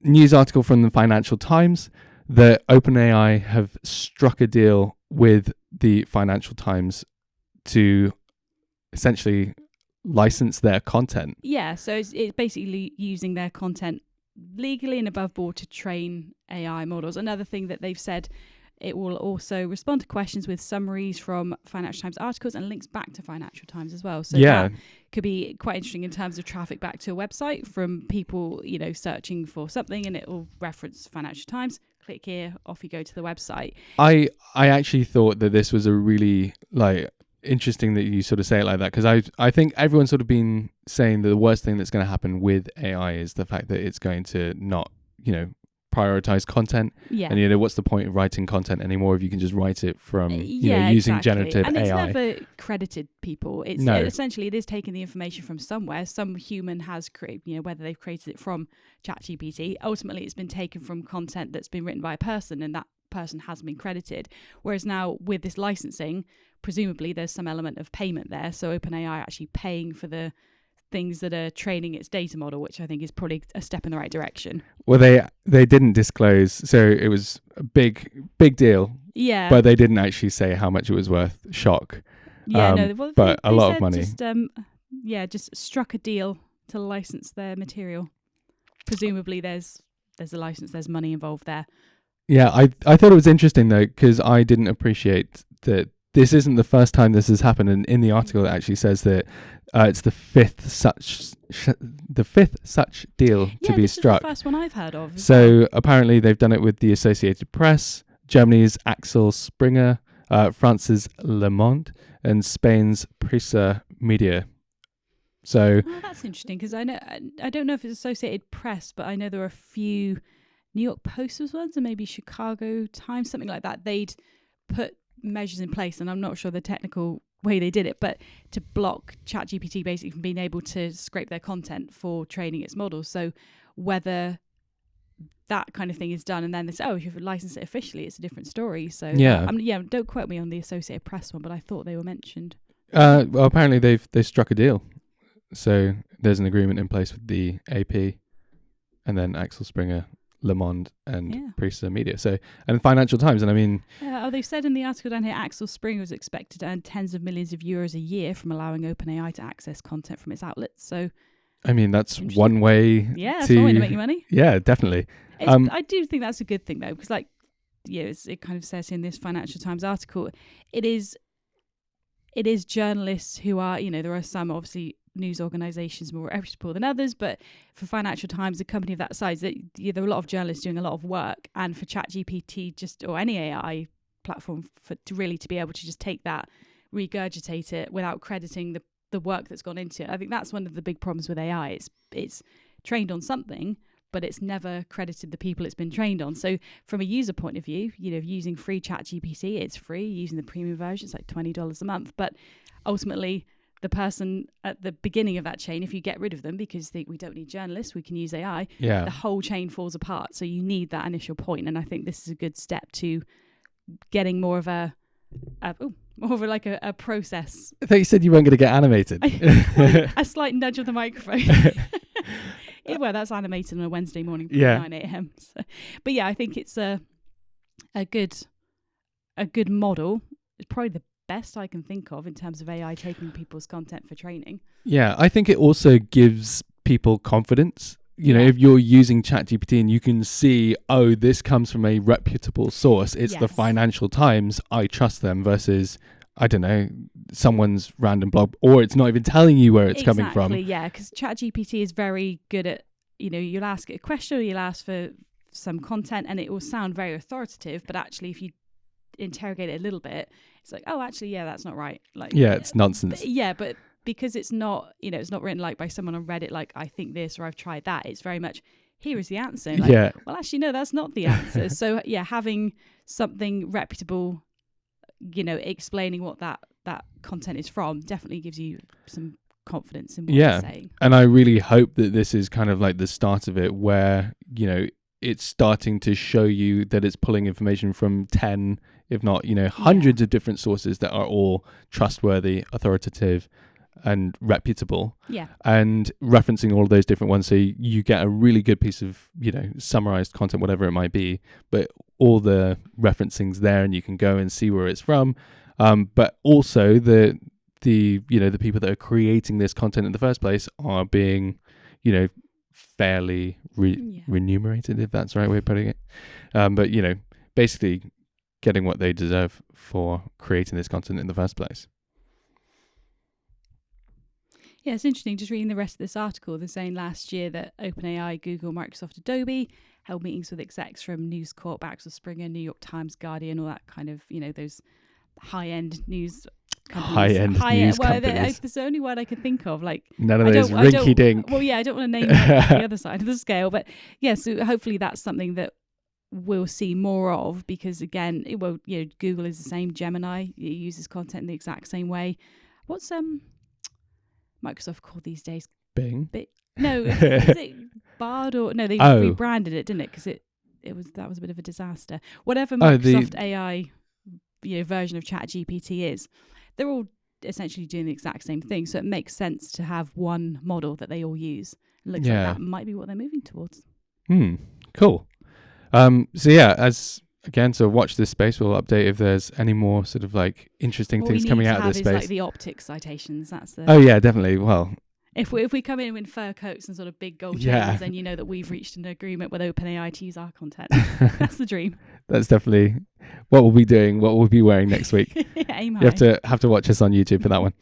news article from the Financial Times that OpenAI have struck a deal with the Financial Times to essentially license their content. Yeah, so it's basically using their content legally and above board to train AI models. Another thing that they've said, it will also respond to questions with summaries from Financial Times articles and links back to Financial Times as well. So that could be quite interesting in terms of traffic back to a website from people, searching for something, and it will reference Financial Times. Click here, off you go to the website. I actually thought that this was a really interesting that you sort of say it like that, because I think everyone's sort of been saying that the worst thing that's going to happen with AI is the fact that it's going to not, prioritize content. Yeah. And what's the point of writing content anymore if you can just write it from using generative and it's AI? never credited people. It's essentially it is taking the information from somewhere. Some human has created, whether they've created it from ChatGPT. Ultimately, it's been taken from content that's been written by a person, and that person hasn't been credited. Whereas now with this licensing, presumably there's some element of payment there. So OpenAI are actually paying for the things that are training its data model, which I think is probably a step in the right direction. Well, they didn't disclose, so it was a big deal. Yeah, but they didn't actually say how much it was worth. Shock. Yeah, but a lot of money. Just struck a deal to license their material. Presumably, there's a license, there's money involved there. Yeah, I thought it was interesting though, because I didn't appreciate that this isn't the first time this has happened. And in the article, it actually says that it's the fifth such deal to be struck. Is the first one I've heard of. So apparently they've done it with the Associated Press, Germany's Axel Springer, France's Le Monde, and Spain's Prisa Media. So that's interesting, because I don't know if it's Associated Press, but I know there are a few New York Post was ones, and maybe Chicago Times, something like that. They'd put measures in place, and I'm not sure the technical way they did it, but to block ChatGPT basically from being able to scrape their content for training its models. So whether that kind of thing is done, and then this, if you license it officially, it's a different story. So don't quote me on the Associated Press one, but I thought they were mentioned. Well, apparently they've struck a deal. So there's an agreement in place with the AP, and then Axel Springer, Le Monde, and Prisa Media. So, and Financial Times, and I mean, they've said in the article down here, Axel Springer is expected to earn tens of millions of euros a year from allowing OpenAI to access content from its outlets. So, I mean, that's one way. Yeah, that's one way to make you money. Yeah, definitely. I do think that's a good thing though, because it kind of says in this Financial Times article, it is journalists who are, there are some obviously news organisations more reputable than others, but for Financial Times, a company of that size, there are a lot of journalists doing a lot of work, and for ChatGPT or any AI platform to be able to just take that, regurgitate it without crediting the work that's gone into it. I think that's one of the big problems with AI. It's trained on something, but it's never credited the people it's been trained on. So from a user point of view, using free ChatGPT, it's free. Using the premium version, it's like $20 a month. But ultimately, the person at the beginning of that chain, if you get rid of them because we don't need journalists, we can use AI, the whole chain falls apart. So you need that initial point. And I think this is a good step to getting more of a process. I thought you said you weren't going to get animated. A slight nudge of the microphone. Well, that's animated on a Wednesday morning at 9 a.m. So, but yeah, I think it's a good model. It's probably the best I can think of in terms of AI taking people's content for training. Yeah, I think it also gives people confidence. If you're using ChatGPT and you can see, this comes from a reputable source, it's the Financial Times, I trust them, versus, I don't know, someone's random blog, or it's not even telling you where it's coming from. Exactly, yeah, because ChatGPT is very good at, you'll ask it a question or you'll ask for some content and it will sound very authoritative, but actually if you interrogate it a little bit, it's like, that's not right. It's nonsense. But because it's not, it's not written by someone on Reddit, I think this or I've tried that. It's very much, here is the answer. Well, actually, no, that's not the answer. So having something reputable, explaining what that content is from definitely gives you some confidence in what you're saying. And I really hope that this is kind of like the start of it, where, it's starting to show you that it's pulling information from 10, if not, hundreds of different sources that are all trustworthy, authoritative, and reputable. Yeah. And referencing all of those different ones, so you get a really good piece of, summarized content, whatever it might be, but all the referencing's there, and you can go and see where it's from. But also the people that are creating this content in the first place are being, fairly remunerated, if that's the right way of putting it. But basically getting what they deserve for creating this content in the first place. Yeah, it's interesting just reading the rest of this article. They're saying last year that OpenAI, Google, Microsoft, Adobe held meetings with execs from News Corp, Axel Springer, New York Times, Guardian, all that kind of, those high-end news companies. High-end news companies. That's the only word I could think of. Like, none of those rinky-dink. Well, yeah, I don't want to name the other side of the scale. But yeah, so hopefully that's something that we'll see more of, because again, Google is the same. Gemini, it uses content in the exact same way. What's Microsoft called these days? Bing? No, is it Bard or no? They rebranded it, didn't it? Because that was a bit of a disaster. Whatever Microsoft AI version of ChatGPT is, they're all essentially doing the exact same thing. So it makes sense to have one model that they all use. It looks like that might be what they're moving towards. Cool. So watch this space. We'll update if there's any more sort of like interesting things coming out of this space. Like the Optix citations. That's the. Oh yeah, definitely. Well, if we come in with fur coats and sort of big gold chains, then you know that we've reached an agreement with OpenAI to use our content. That's the dream. That's definitely what we'll be doing. What we'll be wearing next week. Aim high. You have to watch us on YouTube for that one.